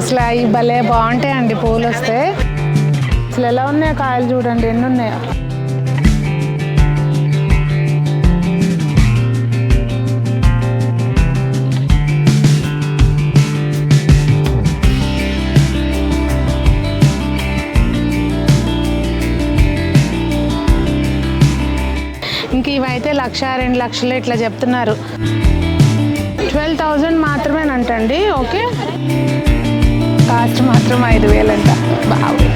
అసలు అవి భలే బాగుంటాయండి పూలు వస్తే. అసలు ఎలా ఉన్నాయో కాయలు చూడండి, ఎన్ని ఉన్నాయో. ఇంక ఇవైతే 1,00,000 2 లక్షలు ఇట్లా చెప్తున్నారు. 12,000 మాత్రమేనంటండి. ఓకే, కాస్ట్ మాత్రం 5,000 అంట. బాగు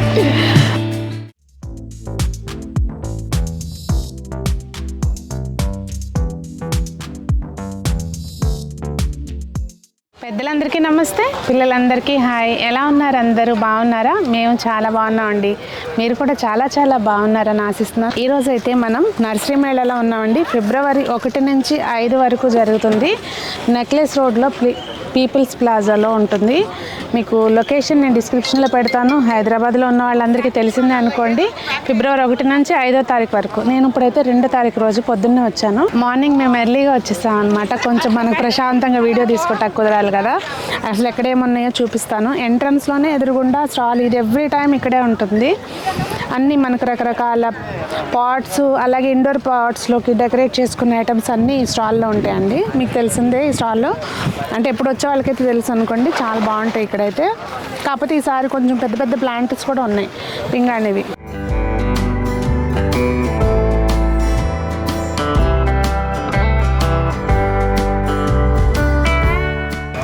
పెద్దలందరికీ నమస్తే, పిల్లలందరికీ హాయ్. ఎలా ఉన్నారు అందరూ? బాగున్నారా? మేము చాలా బాగున్నామండి. మీరు కూడా చాలా చాలా బాగున్నారని ఆశిస్తున్నాం. ఈరోజు అయితే మనం నర్సరీ మేళాలో ఉన్నామండి. ఫిబ్రవరి 1 నుంచి 5 వరకు జరుగుతుంది. నెక్లెస్ రోడ్లో పీపుల్స్ ప్లాజాలో ఉంటుంది. మీకు లొకేషన్ నేను డిస్క్రిప్షన్లో పెడతాను. హైదరాబాద్లో ఉన్న వాళ్ళందరికీ తెలిసిందే అనుకోండి. ఫిబ్రవరి 1 నుంచి 5వ తారీఖు వరకు. నేను ఇప్పుడైతే 2వ తారీఖు రోజు పొద్దున్నే వచ్చాను. మార్నింగ్ మేము ఎర్లీగా వచ్చేసాం అనమాట. కొంచెం మనకు ప్రశాంతంగా వీడియో తీసుకోవటానికి కుదరాలి కదా. అసలు ఎక్కడేమున్నాయో చూపిస్తాను. ఎంట్రన్స్లోనే ఎదురుగుండా స్టాల్. ఇది ఎవ్రీ టైం ఇక్కడే ఉంటుంది. అన్నీ మనకు రకరకాల పాట్స్, అలాగే ఇండోర్ పాట్స్లోకి డెకరేట్ చేసుకునే ఐటమ్స్ అన్నీ ఈ స్టాల్లో ఉంటాయండి. మీకు తెలిసిందే ఈ స్టాల్లో, అంటే ఎప్పుడు వచ్చే వాళ్ళకైతే తెలుసు అనుకోండి. చాలా బాగుంటాయి ఇక్కడైతే. కాకపోతే ఈసారి కొంచెం పెద్ద పెద్ద ప్లాంట్స్ కూడా ఉన్నాయి, పింగాణివి.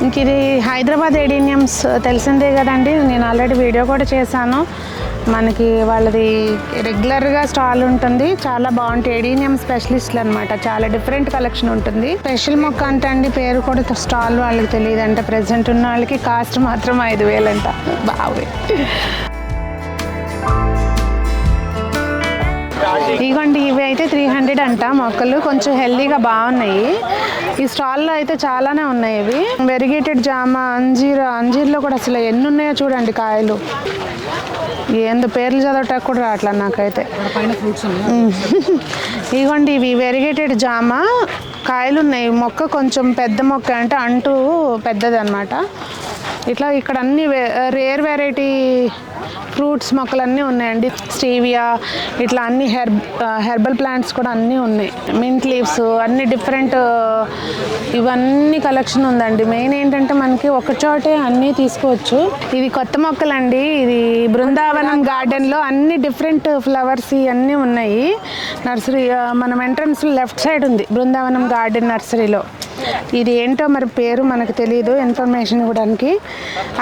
ఇంక ఇది హైదరాబాద్ ఎడీనియమ్స్ తెలిసిందే కదండి. నేను ఆల్రెడీ వీడియో కూడా చేశాను. మనకి వాళ్ళది రెగ్యులర్గా స్టాల్ ఉంటుంది. చాలా బాగుంటాయి. ఎడీనియం స్పెషలిస్ట్లు అనమాట. చాలా డిఫరెంట్ కలెక్షన్ ఉంటుంది. స్పెషల్ మొక్క అంటే అండి పేరు కూడా స్టాల్ వాళ్ళకి తెలియదు అంట. ప్రెసెంట్ ఉన్న వాళ్ళకి కాస్ట్ మాత్రం 5,000 అంట. బాగా ఇవ్వండి. ఇవి అయితే 300 అంట మొక్కలు. కొంచెం హెల్దీగా బాగున్నాయి. ఈ స్టాల్లో అయితే చాలానే ఉన్నాయి. ఇవి వెరిగేటెడ్ జామ, అంజీర్లో కూడా అసలు ఎన్ని ఉన్నాయో చూడండి కాయలు. ఏందో పేర్లు చదవటానికి కూడా రావట్లా నాకైతే. ఇవ్వండి, ఇవి వెరిగేటెడ్ జామ కాయలు ఉన్నాయి. మొక్క కొంచెం పెద్ద మొక్క, అంటే అంటూ పెద్దది అనమాట. ఇట్లా ఇక్కడ అన్ని రేర్ వెరైటీ ఫ్రూట్స్ మొక్కలన్నీ ఉన్నాయండి. స్టీవియా, ఇట్లా అన్ని హెర్బల్ ప్లాంట్స్ కూడా అన్నీ ఉన్నాయి. మింట్ లీవ్స్, అన్ని డిఫరెంట్ ఇవన్నీ కలెక్షన్ ఉందండి. మెయిన్ ఏంటంటే మనకి ఒక చోటే అన్నీ తీసుకోవచ్చు. ఇది కొత్త మొక్కలండి. ఇది బృందావనం గార్డెన్లో అన్ని డిఫరెంట్ ఫ్లవర్స్ ఇవన్నీ ఉన్నాయి. నర్సరీ మనం ఎంట్రన్స్ లెఫ్ట్ సైడ్ ఉంది బృందావనం గార్డెన్ నర్సరీలో. ఇది ఏంటో మరి పేరు మనకు తెలియదు, ఇన్ఫర్మేషన్ ఇవ్వడానికి.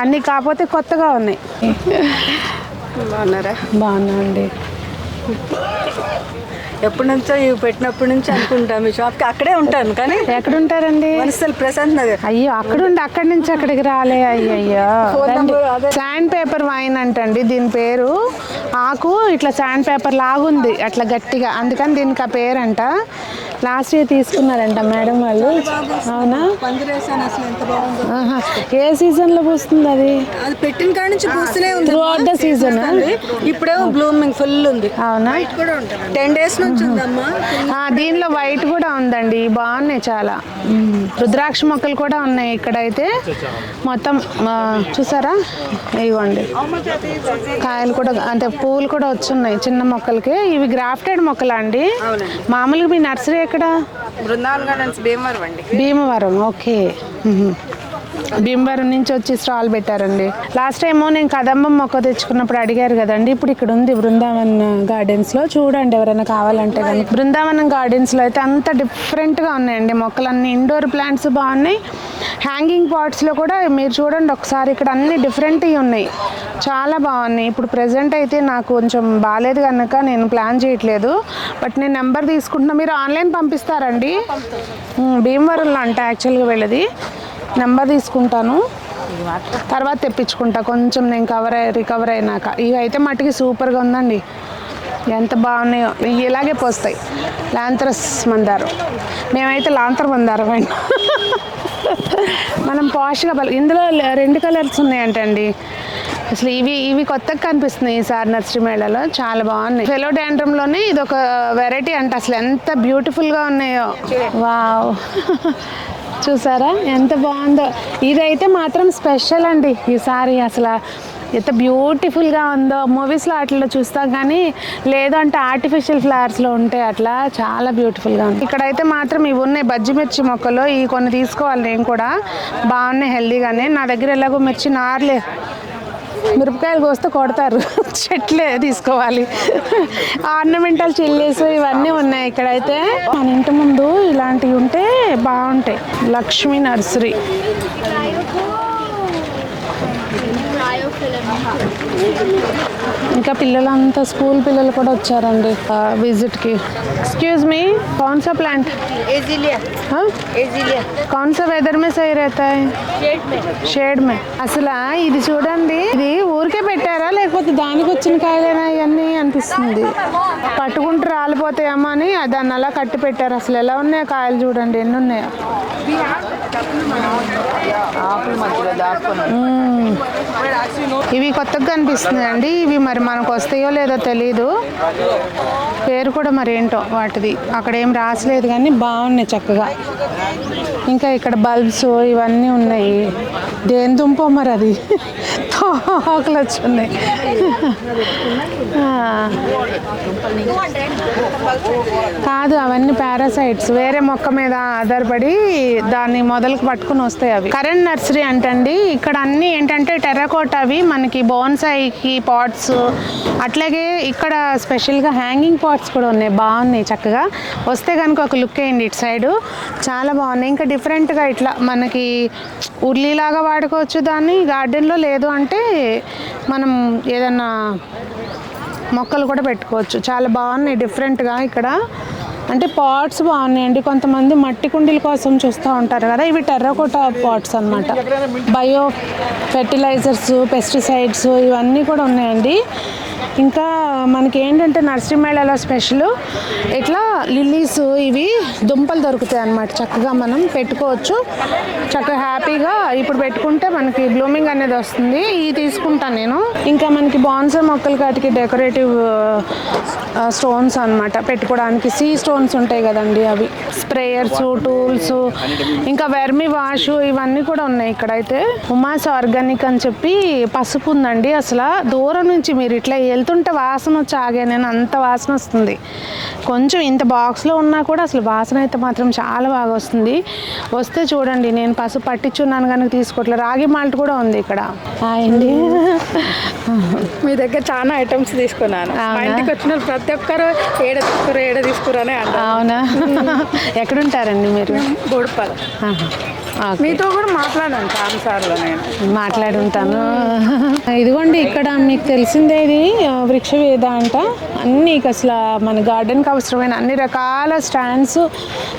అన్నీ కాకపోతే కొత్తగా ఉన్నాయి. బాగున్నారా? బాగున్నా అండి. ఎప్పటి నుంచో ఇవి పెట్టినప్పటి నుంచి అనుకుంటాం మీ షాప్కి అక్కడే ఉంటాను. కానీ ఎక్కడ ఉంటారండి? వనస్థలి ప్రశాంత్ నగర్. అయ్యో, అక్కడుండి అక్కడి నుంచి అక్కడికి రాలే. అయ్యయ్యో, శాండ్ పేపర్ వైన్ అంటండి దీని పేరు. ఆకు ఇట్లా శాండ్ పేపర్ లాగుంది అట్లా గట్టిగా, అందుకని దీనికి ఆ పేరంట. లాస్ట్ ఇయర్ తీసుకున్నారంట మేడం వాళ్ళు. అవునా? ఏ సీజన్లో పూస్తుంది అది? అది పెట్టిన కాడ నుంచి పూస్తూనే ఉంది. Through out the season. ఇప్పుడేమో బ్లూమింగ్ ఫుల్ ఉంది. అవునా? 10 days నుంచి ఉందమ్మా. దీనిలో వైట్ కూడా ఉందండి. బాగున్నాయి చాలా. రుద్రాక్ష మొక్కలు కూడా ఉన్నాయి ఇక్కడైతే. మొత్తం చూసారా? ఇవ్వండి, కాయలు కూడా, అంటే పూలు కూడా వచ్చున్నాయి చిన్న మొక్కలకి. ఇవి గ్రాఫ్టెడ్ మొక్కలా అండి? మామూలుగా మీ నర్సరీ ఎక్కడ? బృందావన్ గార్డెన్స్, భీమవరం అండి. భీమవరం, ఓకే. భీమవరం నుంచి వచ్చి స్టాల్ పెట్టారండి. లాస్ట్ టైము నేను కదంబం మొక్క తెచ్చుకున్నప్పుడు అడిగారు కదండి. ఇప్పుడు ఇక్కడ ఉంది బృందావన్ గార్డెన్స్లో. చూడండి ఎవరైనా కావాలంటే కానీ. బృందావనం గార్డెన్స్లో అయితే అంత డిఫరెంట్గా ఉన్నాయండి మొక్కలన్నీ. ఇండోర్ ప్లాంట్స్ బాగున్నాయి. హ్యాంగింగ్ పాట్స్లో కూడా మీరు చూడండి ఒకసారి. ఇక్కడ అన్ని డిఫరెంట్వి ఉన్నాయి, చాలా బాగున్నాయి. ఇప్పుడు ప్రజెంట్ అయితే నాకు కొంచెం బాగాలేదు కనుక నేను ప్లాన్ చేయట్లేదు. బట్ నేను నెంబర్ తీసుకుంటున్నా. మీరు ఆన్లైన్ పంపిస్తారండి? భీమవరంలో అంట యాక్చువల్గా వెళ్ళేది. నెంబర్ తీసుకుంటాను, తర్వాత తెప్పించుకుంటా కొంచెం నేను రికవర్ అయినాక. ఇవి అయితే మట్టికి సూపర్గా ఉందండి. ఎంత బాగున్నాయో. ఇలాగే పోస్తాయి. లాంతరస్ మందారం. మేమైతే లాంతర్ మందారం అండి. మనం పాష్గా ఇందులో 2 కలర్స్ ఉన్నాయంటండి. అసలు ఇవి కొత్తగా కనిపిస్తున్నాయి ఈసారి నర్సరీ మేళాలో. చాలా బాగున్నాయి. ఫిలోడెండ్రంలోనే ఇది ఒక వెరైటీ అంట. అసలు ఎంత బ్యూటిఫుల్గా ఉన్నాయో. వావ్. చూసారా ఎంత బాగుందో. ఇదైతే మాత్రం స్పెషల్ అండి ఈసారి. అసలు ఎంత బ్యూటిఫుల్గా ఉందో. మూవీస్లో అట్లా చూస్తాం కానీ లేదంటే ఆర్టిఫిషియల్ ఫ్లవర్స్లో ఉంటాయి, అట్లా చాలా బ్యూటిఫుల్గా ఉంది. ఇక్కడైతే మాత్రం ఇవి ఉన్నాయి బజ్జి మిర్చి మొక్కలు. ఇవి కొన్ని తీసుకోవాలి నేను కూడా, బాగున్నాయి హెల్దీగానే. నా దగ్గర ఎలాగో మిర్చి నార్లే, మిరపకాయలు కోస్తే కొడతారు, చెట్లే తీసుకోవాలి. ఆర్నమెంటల్ చిల్లీస్ ఇవన్నీ ఉన్నాయి ఇక్కడైతే. మన ఇంటి ముందు ఇలాంటివి ఉంటే బాగుంటాయి. లక్ష్మీ నర్సరీ. ఇంకా పిల్లలంతా స్కూల్ పిల్లలు కూడా వచ్చారండి విజిట్కి. एक्सक्यूज मी कौन सा प्लांट? एजिलिया। हाँ एजिलिया कौन सा वेदर में सही रहता है? షేడ్ మే. అసలు ఇది చూడండి, ఇది ఊరికే పెట్టారా లేకపోతే దానికి వచ్చిన కాయలేనా ఇవన్నీ అనిపిస్తుంది. పట్టుకుంటూ రాలిపోతాయేమో అని దాన్ని అలా కట్టి పెట్టారు. అసలు ఎలా ఉన్నాయో కాయలు చూడండి, ఎన్ని ఉన్నాయో. ఇవి కొత్తగా కనిపిస్తున్నాయండి. ఇవి మరి మనకు వస్తాయో లేదో తెలీదు, పేరు కూడా మరి ఏంటో వాటిది అక్కడ ఏం రాసలేదు కానీ బాగున్నాయి చక్కగా. ఇంకా ఇక్కడ బల్బ్స్ ఇవన్నీ ఉన్నాయి. దేని దుంపో మరి అది, తోకలు వచ్చి ఉన్నాయి. కాదు, అవన్నీ పారాసైట్స్ వేరే మొక్క మీద ఆధారపడి దాన్ని మొదలకు పట్టుకుని వస్తాయి అవి. కరెంట్ నర్సరీ అంటండి. ఇక్కడ అన్నీ ఏంటంటే టెర్రకోటావి మనకి బోన్సాయికి పాట్స్, అట్లాగే ఇక్కడ స్పెషల్గా హ్యాంగింగ్ పాట్స్ కూడా ఉన్నాయి, బాగున్నాయి చక్కగా. వస్తే కనుక ఒక లుక్ వేయండి ఇటు సైడు, చాలా బాగున్నాయి. ఇంకా డిఫరెంట్గా ఇట్లా మనకి ఉర్లీలాగా వాడుకోవచ్చు దాన్ని గార్డెన్లో. లేదు అంటే మనం ఏదన్నా మొక్కలు కూడా పెట్టుకోవచ్చు. చాలా బాగున్నాయి డిఫరెంట్గా ఇక్కడ. అంటే పాట్స్ బాగున్నాయండి. కొంతమంది మట్టి కుండీల కోసం చూస్తూ ఉంటారు కదా, ఇవి టెర్రకోటా పాట్స్ అన్నమాట. బయో ఫెర్టిలైజర్స్, పెస్టిసైడ్స్ ఇవన్నీ కూడా ఉన్నాయండి. ఇంకా మనకి ఏంటంటే నర్సరీ మేళాలో స్పెషల్ ఇట్లా లిల్లీస్, ఇవి దుంపలు దొరుకుతాయి అన్నమాట. చక్కగా మనం పెట్టుకోవచ్చు, చక్కగా హ్యాపీగా ఇప్పుడు పెట్టుకుంటే మనకి బ్లూమింగ్ అనేది వస్తుంది. ఇవి తీసుకుంటాను నేను. ఇంకా మనకి బాన్సా మొక్కలు కాటికి డెకరేటివ్ స్టోన్స్ అన్నమాట పెట్టుకోవడానికి. సీ స్టోన్స్ ఉంటాయి కదండి, అవి స్ప్రేయర్స్, టూల్స్, ఇంకా వెర్మి వాష్ ఇవన్నీ కూడా ఉన్నాయి ఇక్కడైతే. ఉమాస్ ఆర్గానిక్ అని చెప్పి పసుపు ఉందండి. అసలు దూరం నుంచి మీరు ఇట్లా వెళ్తుంటే వాసన వచ్చి ఆగే, నేను అంత వాసన వస్తుంది. కొంచెం ఇంత బాక్స్లో ఉన్నా కూడా అసలు వాసన అయితే మాత్రం చాలా బాగా వస్తుంది. వస్తే చూడండి, నేను పసుపు పట్టించున్నాను కనుక తీసుకోవట్లేదు. రాగి మాల్ట్ కూడా ఉంది ఇక్కడ. అండి మీ దగ్గర చాలా ఐటమ్స్ తీసుకున్నాను. మా ఇంటికి వచ్చిన ప్రతి ఒక్కరు ఏడ తీసుకురు అని అంటారు. అవునా? ఎక్కడుంటారండి మీరు? బోడుపాల. మీతో కూడా మాట్లాడాను చాలాసార్లు, నేను మాట్లాడి ఉంటాను. ఇదిగోండి ఇక్కడ మీకు తెలిసిందే, ఇది వృక్షవేద అంట. అన్నీ అసలు మన గార్డెన్కి అవసరమైన అన్ని రకాల స్టాండ్స్,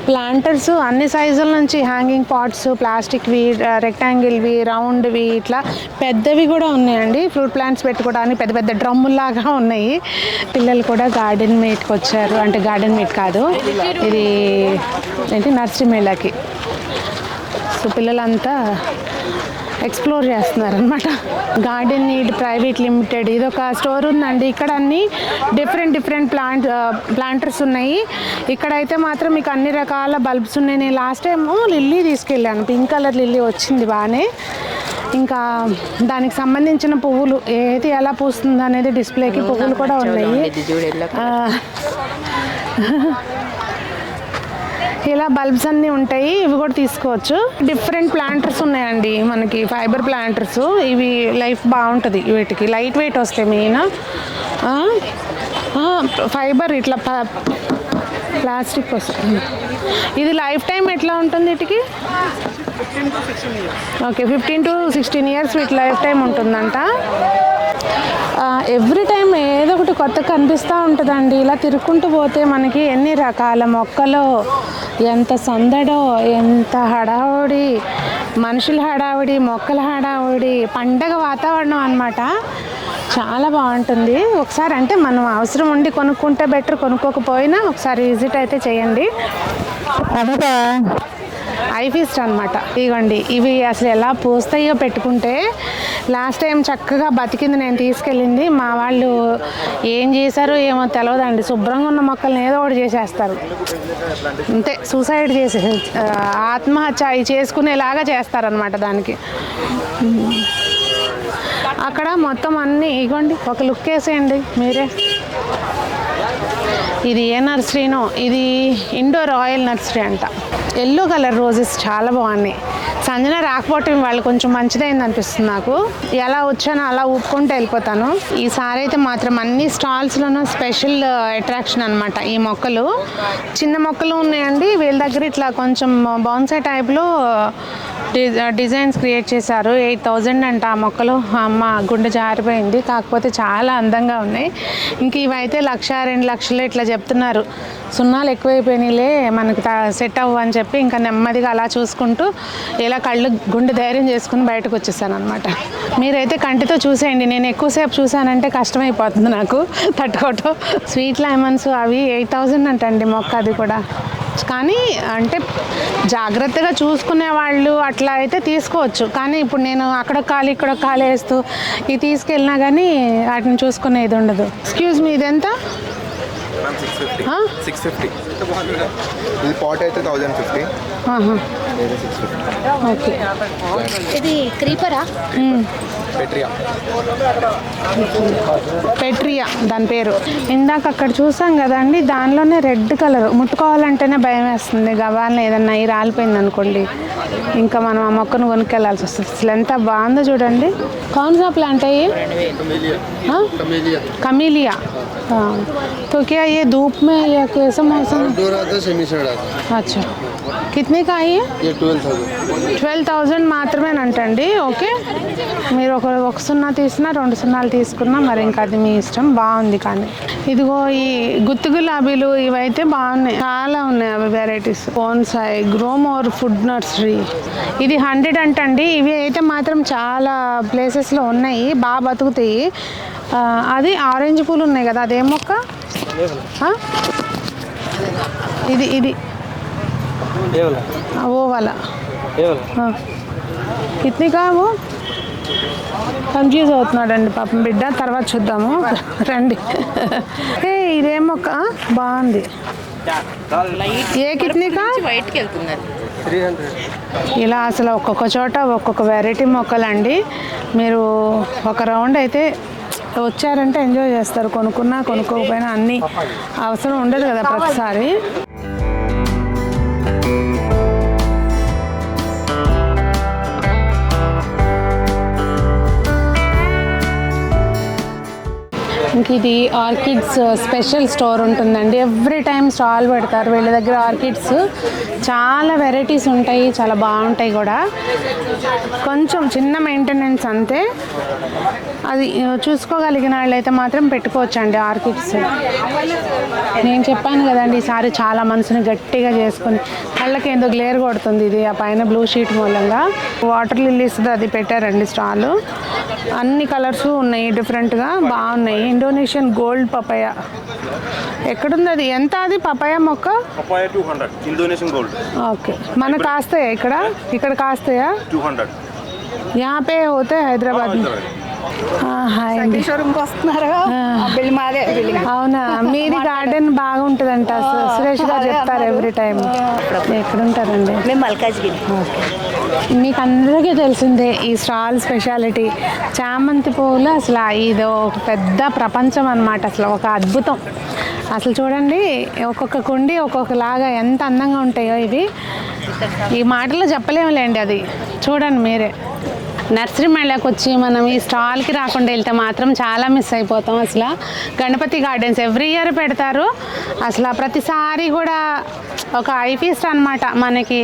ప్లాంటర్స్, అన్ని సైజుల నుంచి హ్యాంగింగ్ పాట్స్, ప్లాస్టిక్వి, రెక్టాంగిల్వి, రౌండ్వి, ఇట్లా పెద్దవి కూడా ఉన్నాయండి. ఫ్రూట్ ప్లాంట్స్ పెట్టుకోవడానికి పెద్ద పెద్ద డ్రమ్ముల్లాగా ఉన్నాయి. పిల్లలు కూడా గార్డెన్ మీట్కి వచ్చారు. అంటే గార్డెన్ మీట్ కాదు, ఇది ఏంటి నర్సరీ మేళాకి. సో పిల్లలంతా ఎక్స్ప్లోర్ చేస్తున్నారు అనమాట. గార్డెన్ నీడ్ ప్రైవేట్ లిమిటెడ్ ఇదొక స్టోర్ ఉందండి. ఇక్కడ అన్ని డిఫరెంట్ ప్లాంటర్స్ ఉన్నాయి. ఇక్కడైతే మాత్రం మీకు అన్ని రకాల బల్బ్స్ ఉన్నాయి. నేను లాస్ట్ టైము లిల్లీ తీసుకెళ్ళాను, పింక్ కలర్ లిల్లీ వచ్చింది బాగానే. ఇంకా దానికి సంబంధించిన పువ్వులు ఏది ఎలా పూస్తుంది అనేది డిస్ప్లేకి పువ్వులు కూడా ఉన్నాయి. ఇలా బల్బ్స్ అన్నీ ఉంటాయి, ఇవి కూడా తీసుకోవచ్చు. డిఫరెంట్ ప్లాంటర్స్ ఉన్నాయండి మనకి, ఫైబర్ ప్లాంటర్స్. ఇవి లైఫ్ బాగుంటుంది వీటికి, లైట్ వెయిట్ వస్తాయి. మెయిన్ ఫైబర్ ఇట్లా ప్లాస్టిక్ వస్తుంది. ఇది లైఫ్ టైం ఎట్లా ఉంటుంది వీటికి? ఓకే, 15 to 16 ఇయర్స్ వీటి లైఫ్ టైం ఉంటుందంట. ఎవ్రీ టైం ఏదో ఒకటి కొత్త కనిపిస్తూ ఉంటుందండి. ఇలా తిరుక్కుంటూ పోతే మనకి ఎన్ని రకాల మొక్కలు, ఎంత సందడో, ఎంత హడావుడి, మనుషుల హడావుడి, మొక్కల హడావుడి, పండగ వాతావరణం అన్నమాట. చాలా బాగుంటుంది. ఒకసారి అంటే మనం అవసరం ఉండి కొనుక్కుంటే బెటర్, కొనుక్కోకపోయినా ఒకసారి విజిట్ అయితే చేయండి. అదొక ఐఫీస్ట్ అనమాట. ఇవ్వండి, ఇవి అసలు ఎలా పూస్తాయో పెట్టుకుంటే. లాస్ట్ టైం చక్కగా బతికింది, నేను తీసుకెళ్ళింది. మా వాళ్ళు ఏం చేశారో ఏమో తెలియదండి, శుభ్రంగా ఉన్న మొక్కల్ని ఏదో ఒకటి చేసేస్తారు. అంతే, సూసైడ్ చేసే ఆత్మహత్య చేసుకునేలాగా చేస్తారనమాట దానికి. అక్కడ మొత్తం అన్నీ ఇగోండి, ఒక లుక్ వేసేయండి మీరే. ఇది ఏ నర్సరీనో, ఇది ఇండోర్ ఆయిల్ నర్సరీ అంట. ఎల్లో కలర్ రోజెస్ చాలా బాగున్నాయి. సంజన రాకపోవటం వాళ్ళు కొంచెం మంచిదైంది అనిపిస్తుంది నాకు. ఎలా వచ్చానో అలా ఊపుకుంటూ వెళ్ళిపోతాను. ఈసారి అయితే మాత్రం అన్ని స్టాల్స్లోనూ స్పెషల్ అట్రాక్షన్ అనమాట. ఈ మొక్కలు చిన్న మొక్కలు ఉన్నాయండి వీళ్ళ దగ్గర. ఇట్లా కొంచెం బౌన్సై టైప్లో డిజైన్స్ క్రియేట్ చేశారు. 8,000 అంట ఆ మొక్కలు. అమ్మ గుండె జారిపోయింది. కాకపోతే చాలా అందంగా ఉన్నాయి. ఇంక ఇవైతే 1,00,000 2 లక్షలు ఇట్లా చెప్తున్నారు. సున్నాలు ఎక్కువైపోయినాయిలే మనకు సెట్ అవ్వు అని చెప్పి ఇంకా నెమ్మదిగా అలా చూసుకుంటూ ఇలా కళ్ళు గుండె ధైర్యం చేసుకుని బయటకు వచ్చేసాను అనమాట. మీరైతే కంటితో చూసేయండి. నేను ఎక్కువసేపు చూసానంటే కష్టమైపోతుంది నాకు తట్టుకోవటం. స్వీట్ లెమన్స్ అవి 8,000 అంటండి మొక్క, అది కూడా. కానీ అంటే జాగ్రత్తగా చూసుకునే వాళ్ళు అట్లా అయితే తీసుకోవచ్చు. కానీ ఇప్పుడు నేను అక్కడ కాలు ఇక్కడ కాలు వేస్తూ ఇది తీసుకెళ్ళినా కానీ వాటిని చూసుకునే ఇది ఉండదు. ఎక్స్క్యూజ్ మీ, ఇదెంత? 650. ఇది పాట్ అయితే 1,050. ఓకే. ఇది క్రీపరా? పెట్రియా దాని పేరు. ఇందాక అక్కడ చూసాం కదండి, దానిలోనే రెడ్ కలర్. ముట్టుకోవాలంటేనే భయం వేస్తుంది. గవాలని ఏదన్నా అయి రాలిపోయింది అనుకోండి, ఇంకా మనం ఆ మొక్కను కొనుక్కెళ్ళాల్సి వస్తుంది. అసలు ఎంత బాగుందో చూడండి. कौन सा प्लांट है ये? हाँ, कमीलिया. हाँ, तो क्या ये धूप में या कैसा मौसम? आउटडोर आता है, सेमी साइड आता है. अच्छा, कितने का है ये? ये 12,000. 12,000 మాత్రమేనంటండి. ఓకే, మీరు ఒక సున్నా తీసినా 2 సున్నాలు తీసుకున్నా మరి ఇంకా అది మీ ఇష్టం. బాగుంది. కానీ ఇదిగో ఈ గుత్తు గులాబీలు ఇవైతే బాగున్నాయి, చాలా ఉన్నాయి అవి varieties. Bonsai, Gromor food nursery, ఇది 100 అంటండి. ఇవి అయితే మాత్రం చాలా ప్లేసెస్లో ఉన్నాయి, బాగా బతుకుతాయి. అది ఆరెంజ్ పూలు ఉన్నాయి కదా, అదేం మొక్క? ఇది ఇది वो वाला हाँ, कितने का है वो? కన్ఫ్యూజ్ అవుతున్నాడండి పాపం బిడ్డ. తర్వాత చూద్దాము రండి. ఏ ఇదేం మొక్క బాగుంది. ఏ కిట్నీకా? వైట్కి వెళ్తున్నారు. 300. ఇలా అసలు ఒక్కొక్క చోట ఒక్కొక్క వెరైటీ మొక్కలండి. మీరు ఒక రౌండ్ అయితే వచ్చారంటే ఎంజాయ్ చేస్తారు. కొనుక్కున్నా కొనుక్కోకపోయినా అన్నీ అవసరం ఉండదు కదా ప్రతిసారి. ఇంక ఇది ఆర్కిడ్స్ స్పెషల్ స్టోర్ ఉంటుందండి. ఎవ్రీ టైం స్టాల్ పెడతారు వీళ్ళ దగ్గర. ఆర్కిడ్స్ చాలా వెరైటీస్ ఉంటాయి, చాలా బాగుంటాయి కూడా. కొంచెం చిన్న మెయింటెనెన్స్ అంతే. అది చూసుకోగలిగిన వాళ్ళైతే మాత్రం పెట్టుకోవచ్చండి ఆర్కిడ్స్. నేను చెప్పాను కదండి, ఈసారి చాలా మనసుని గట్టిగా చేసుకుని కళ్ళకి ఏందో గ్లేర్ కొడుతుంది ఇది ఆ పైన బ్లూ షీట్ మూలంగా. వాటర్ లిల్లీస్ అది పెట్టారండి స్టాల్. అన్ని కలర్స్ ఉన్నాయి, డిఫరెంట్గా బాగున్నాయి. ఇండోనేషియన్ గోల్డ్ పపాయ ఎక్కడుంది? అది ఎంత? అది పపాయ మొక్క పపాయ 200 ఇండోనేషియన్ గోల్డ్. ఓకే, మనకు కాస్తాయా ఇక్కడ కాస్తాయా? 200 यहाँ पे होते हैं हैदराबाद में. హాయ్ అండి. షోరూమ్కి వస్తున్నారు. బిల్డింగ్ మాదే బిల్డింగ్. అవునా, మీది గార్డెన్ బాగుంటుందంట. సురేష్ గారు చెప్తారు ఎవ్రీ టైం. ఎక్కడుంటారండి? మేము మల్కాజ్గిరి. మీకు అందరికీ తెలిసిందే ఈ స్టాల్ స్పెషాలిటీ. చామంతి పువ్వులు అసలు ఇది ఒక పెద్ద ప్రపంచం అన్నమాట. అసలు ఒక అద్భుతం. అసలు చూడండి, ఒక్కొక్క కుండి ఒక్కొక్కలాగా ఎంత అందంగా ఉంటాయో ఇవి. ఈ మాటలో చెప్పలేములేండి. అది చూడండి మీరే. నర్సరీ మేళకు వచ్చి మనం ఈ స్టాల్కి రాకుండా వెళ్తే మాత్రం చాలా మిస్ అయిపోతాం. అసలు గణపతి గార్డెన్స్ ఎవ్రీ ఇయర్ పెడతారు. అసలు ప్రతిసారి కూడా ఒక ఐఫీస్ట్ అనమాట మనకి.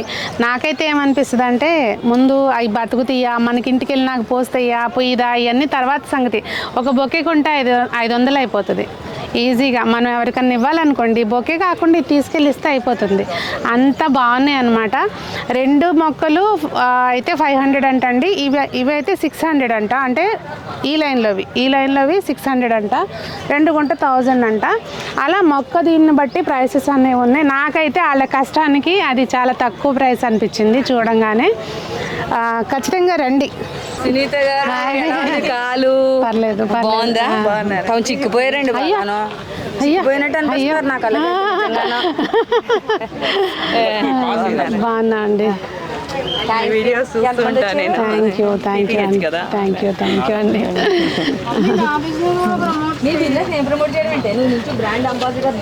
నాకైతే ఏమనిపిస్తుంది అంటే, ముందు అవి బతుకుతాయా, మనకి ఇంటికి వెళ్ళి నాకు పోస్తాయా, పొయ్యిదా, ఇవన్నీ తర్వాత సంగతి. ఒక బొకే కొంటే 500 అయిపోతుంది. ఈజీగా మనం ఎవరికన్నా ఇవ్వాలనుకోండి బొకే కాకుండా ఇది తీసుకెళ్ళి ఇస్తే అయిపోతుంది. అంత బాగున్నాయి అనమాట. 2 మొక్కలు అయితే 500 అంటండి. ఇవైతే 600 అంట. అంటే ఈ లైన్లోవి 600 అంట. 2 కొంటే 1000 అంట. అలా మొక్క దీన్ని బట్టి ప్రైసెస్ అనేవి ఉన్నాయి. నాకైతే వాళ్ళ కష్టానికి అది చాలా తక్కువ ప్రైస్ అనిపించింది చూడంగానే. ఖచ్చితంగా రండి. సునీత గారు ఎలా ఉంది కాలు? పర్లేదు బాగుందా? కొంచెం చిక్కిపోయారండి. చిక్కిపోయినట్టు అనిపిస్తున్నారు నాకు అలా. బాగున్నా అండి. వీడియోస్ చూస్తుంటా నేను. థ్యాంక్ యూ అండి. నీ బిజినెస్ నేను ప్రమోట్ చేయడం అంటే నువ్వు నుంచి బ్రాండ్ అంబాసిడర్.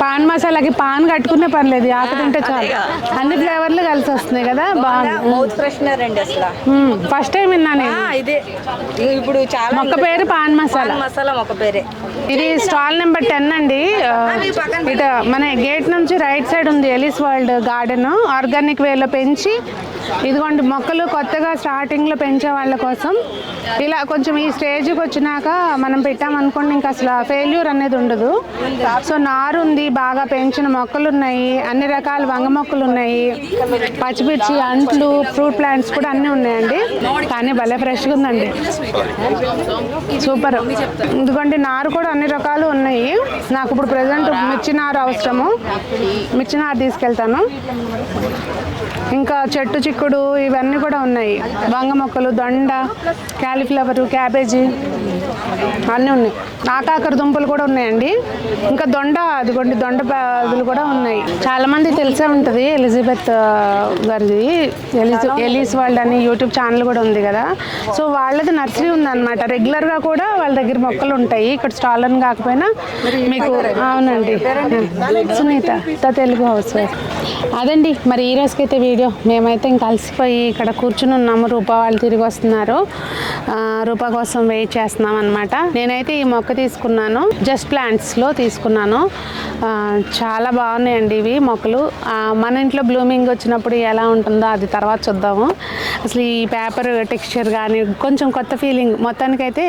పాన్ మసాలాకి పాన్ కట్టుకునే పర్లేదు, ఆకు తింటే చాలు. అన్ని ఫ్లేవర్లు కలిసి వస్తున్నాయి కదా, బాగుంది. మౌత్ ఫ్రెషనర్ అండి అసలు. ఫస్ట్ టైం విన్నా నేను. ఇదే ఇప్పుడు చాలా మొక్క పేరు పాన్ మసాలా. మసాలా మొక్క పేరే. ఇది స్టాల్ నెంబర్ 10 అండి. ఇటు మన గేట్ నుంచి రైట్ సైడ్ ఉంది ఎలిస్ వరల్డ్ గార్డెన్. ఆర్గానిక్ వేలో పెంచి ఇదిగోండి మొక్కలు కొత్తగా స్టార్టింగ్లో పెంచే వాళ్ళ కోసం ఇలా కొంచెం ఈ స్టేజ్కి వచ్చినాక మనం పెట్టామనుకోండి ఇంకా అసలు ఫెయిల్యూర్ అనేది ఉండదు. సో నారు ఉంది, బాగా పెంచిన మొక్కలు ఉన్నాయి, అన్ని రకాల వంగ మొక్కలు ఉన్నాయి, పచ్చిమిర్చి, అంట్లు, ఫ్రూట్ ప్లాంట్స్ కూడా అన్నీ ఉన్నాయండి. కానీ భలే ఫ్రెష్గా ఉందండి, సూపర్. ఎందుకంటే నారు కూడా అన్ని రకాలు ఉన్నాయి. నాకు ఇప్పుడు ప్రజెంట్ మిర్చి నారు అవసరము, మిర్చి నారు తీసుకెళ్తాను. ఇంకా చెట్టు చిక్కుడు ఇవన్నీ కూడా ఉన్నాయి. వంగ మొక్కలు, దొండ, క్యాలీఫ్లవరు, క్యాబేజీ అన్నీ ఉన్నాయి. ఆకాకర దుంపలు కూడా ఉన్నాయండి. ఇంకా దొండ, అదిగోండి దొండ పాదులు కూడా ఉన్నాయి. చాలా మంది తెలిసే ఉంటుంది ఎలిజబెత్ గారిది, ఎలీస్ వరల్డ్ అని యూట్యూబ్ ఛానల్ కూడా ఉంది కదా. సో వాళ్ళది నర్సరీ ఉందన్నమాట. రెగ్యులర్గా కూడా వాళ్ళ దగ్గర మొక్కలు ఉంటాయి. ఇక్కడ స్టాల్ అని కాకపోయినా మీకు. అవునండి, సునీత తెలుగు హౌస్ వైఫ్. అదండి మరి ఈ రోజుకైతే వీడియో. మేమైతే ఇంకా అలసిపోయి ఇక్కడ కూర్చుని ఉన్నాము. రూపా వాళ్ళు తిరిగి వస్తున్నారు. రూపా కోసం వెయిట్ చేస్తున్నాం అనమాట. నేనైతే ఈ మొక్క తీసుకున్నాను, జస్ట్ ప్లాంట్స్లో తీసుకున్నాను. చాలా బాగున్నాయండి ఇవి మొక్కలు. మన ఇంట్లో బ్లూమింగ్ వచ్చినప్పుడు ఎలా ఉంటుందో అది తర్వాత చూద్దాము. అసలు ఈ పేపర్ టెక్స్చర్ కానీ కొంచెం కొత్త ఫీలింగ్. మొత్తానికైతే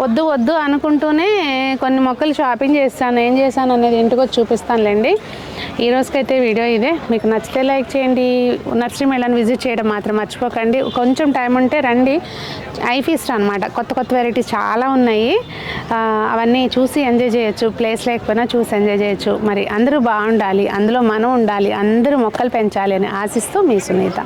వద్దు అనుకుంటూనే కొన్ని మొక్కలు షాపింగ్ చేస్తాను. ఏం చేశాను అనేది ఇంటికి వచ్చి చూపిస్తానులేండి. ఈ రోజుకైతే వీడియో ఇదే. మీకు నచ్చితే లైక్ చేయండి. నర్సరీ మేళాని విజిట్ చేయడం మాత్రం మర్చిపోకండి. కొంచెం టైం ఉంటే రండి. ఐ ఫీస్ట్ అనమాట, కొత్త వెరైటీస్ చాలా ఉన్నాయి. అవన్నీ చూసి ఎంజాయ్ చేయొచ్చు. ప్లేస్ లేకపోయినా చూసి ఎంజాయ్ చేయొచ్చు. మరి అందరూ బాగుండాలి, అందులో మనం ఉండాలి, అందరూ మొక్కలు పెంచాలి అని ఆశిస్తూ మీ సునీత.